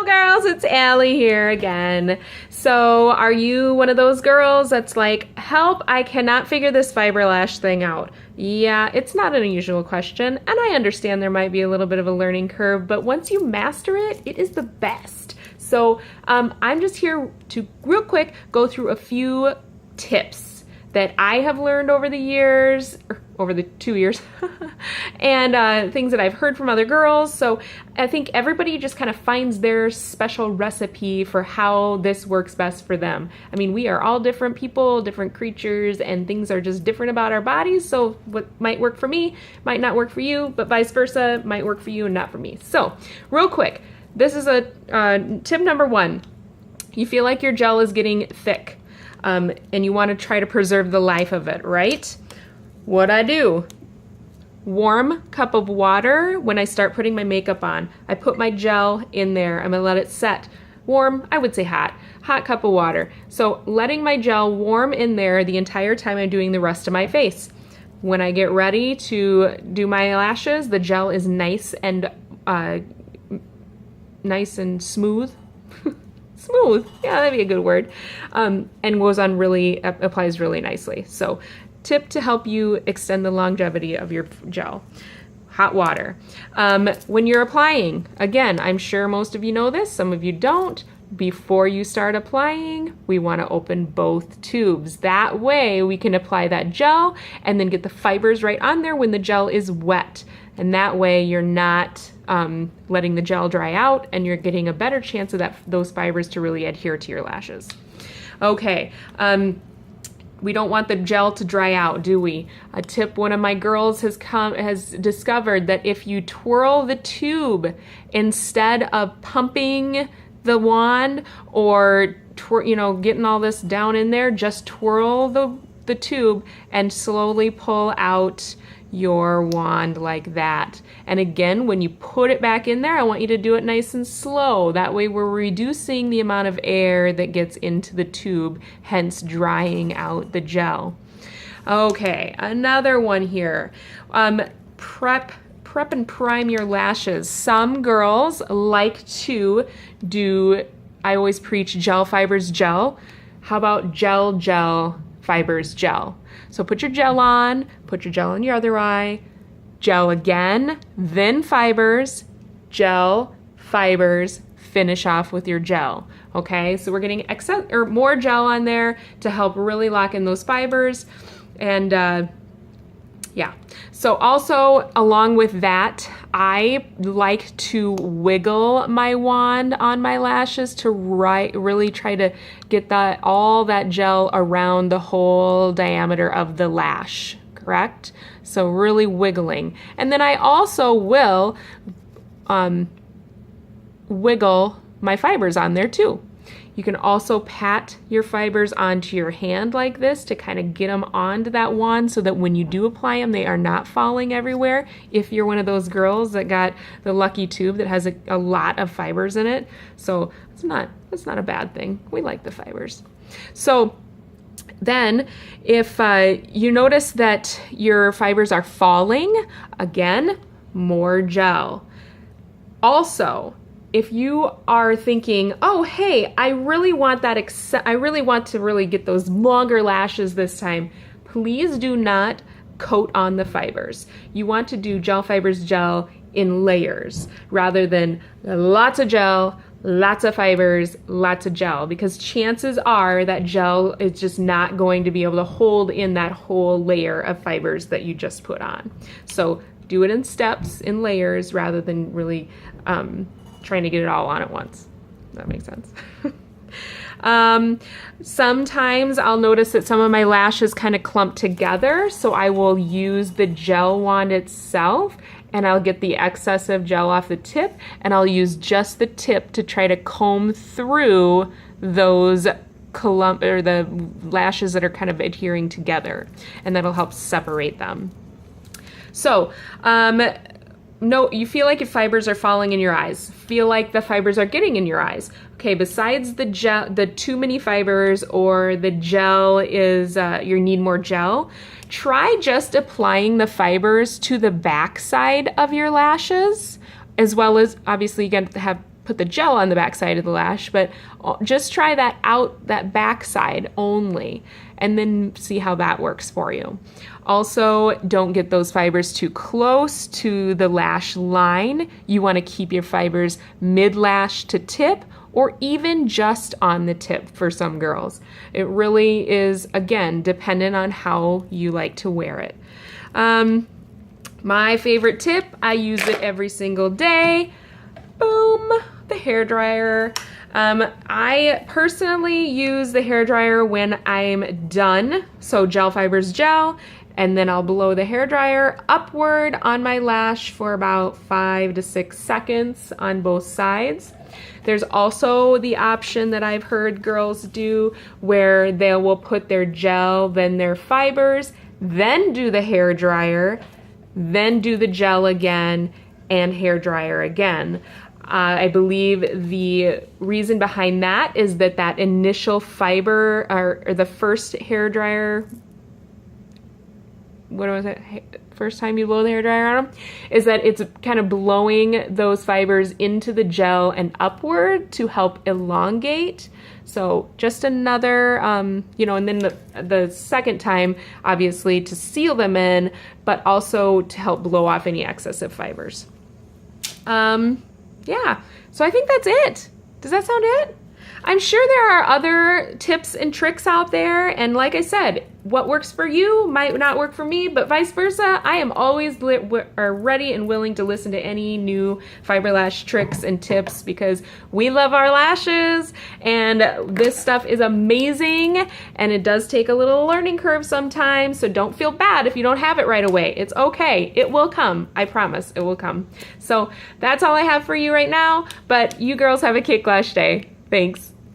girls, it's Allie here again. So are you one of those girls that's like, help, I cannot figure this fiber lash thing out? Yeah, it's not an unusual question, and I understand there might be a little bit of a learning curve, but once you master it, it is the best. So I'm just here to real quick go through a few tips that I have learned over the years, over the 2 years, and things that I've heard from other girls. So I think everybody just kind of finds their special recipe for how this works best for them. I mean, we are all different people, different creatures, and things are just different about our bodies. So what might work for me might not work for you, but vice versa, might work for you and not for me. So real quick, this is a tip number 1. You feel like your gel is getting thick. And you want to try to preserve the life of it, right? What I do, warm cup of water when I start putting my makeup on. I put my gel in there. I'm gonna let it set. Warm, I would say hot cup of water. So letting my gel warm in there the entire time I'm doing the rest of my face. When I get ready to do my lashes, the gel is nice and smooth. Smooth, yeah, that'd be a good word, and goes on applies really nicely. So tip to help you extend the longevity of your gel, hot water. When you're applying, again, I'm sure most of you know this, some of you don't, before you start applying, we want to open both tubes. That way we can apply that gel and then get the fibers right on there when the gel is wet. And that way you're not letting the gel dry out, and you're getting a better chance of those fibers to really adhere to your lashes. Okay, we don't want the gel to dry out, do we? A tip one of my girls has discovered that if you twirl the tube instead of pumping the wand or getting all this down in there, just twirl the tube and slowly pull out your wand like that. And again, when you put it back in there, I want you to do it nice and slow. That way we're reducing the amount of air that gets into the tube, hence drying out the gel. Okay, another one here. Prep and prime your lashes. Some girls like to do, I always preach gel fibers gel. How about gel fibers gel? So put your gel on, put your gel in your other eye, gel again, then fibers, gel, fibers, finish off with your gel. Okay, so we're getting more gel on there to help really lock in those fibers. And yeah, so also along with that, I like to wiggle my wand on my lashes to really try to get all that gel around the whole diameter of the lash, correct? So really wiggling. And then I also will wiggle my fibers on there too. You can also pat your fibers onto your hand like this to kind of get them onto that wand so that when you do apply them, they are not falling everywhere. If you're one of those girls that got the lucky tube that has a lot of fibers in it. So it's not a bad thing. We like the fibers. So then if you notice that your fibers are falling, again, more gel. Also, if you are thinking, oh, hey, I really want to really get those longer lashes this time, please do not coat on the fibers. You want to do gel fibers gel in layers rather than lots of gel, lots of fibers, lots of gel, because chances are that gel is just not going to be able to hold in that whole layer of fibers that you just put on. So do it in steps, in layers, rather than really trying to get it all on at once. That makes sense. Sometimes I'll notice that some of my lashes kind of clump together, so I will use the gel wand itself and I'll get the excess of gel off the tip and I'll use just the tip to try to comb through those the lashes that are kind of adhering together, and that'll help separate them. So, no, you feel like your fibers are falling in your eyes. Feel like the fibers are getting in your eyes. Okay, besides the too many fibers or the gel is, you need more gel, try just applying the fibers to the back side of your lashes, as well as, obviously, you got to have put the gel on the back side of the lash, but just try that back side only, and then see how that works for you. Also, don't get those fibers too close to the lash line. You want to keep your fibers mid-lash to tip, or even just on the tip for some girls. It really is, again, dependent on how you like to wear it. My favorite tip, I use it every single day. Boom, the hairdryer. I personally use the hairdryer when I'm done. So gel fibers gel, and then I'll blow the hairdryer upward on my lash for about 5 to 6 seconds on both sides. There's also the option that I've heard girls do where they will put their gel, then their fibers, then do the hairdryer, then do the gel again, and hairdryer again. I believe the reason behind that is that initial fiber, or the first hairdryer, what was it? First time you blow the hairdryer on them, is that it's kind of blowing those fibers into the gel and upward to help elongate. So just another, you know, and then the second time, obviously, to seal them in, but also to help blow off any excessive fibers. Yeah, so I think that's it. Does that sound it? I'm sure there are other tips and tricks out there, and like I said, what works for you might not work for me, but vice versa. I am always ready and willing to listen to any new fiber lash tricks and tips, because we love our lashes, and this stuff is amazing, and it does take a little learning curve sometimes, so don't feel bad if you don't have it right away. It's okay. It will come. I promise it will come. So that's all I have for you right now, but you girls have a kick lash day. Thanks.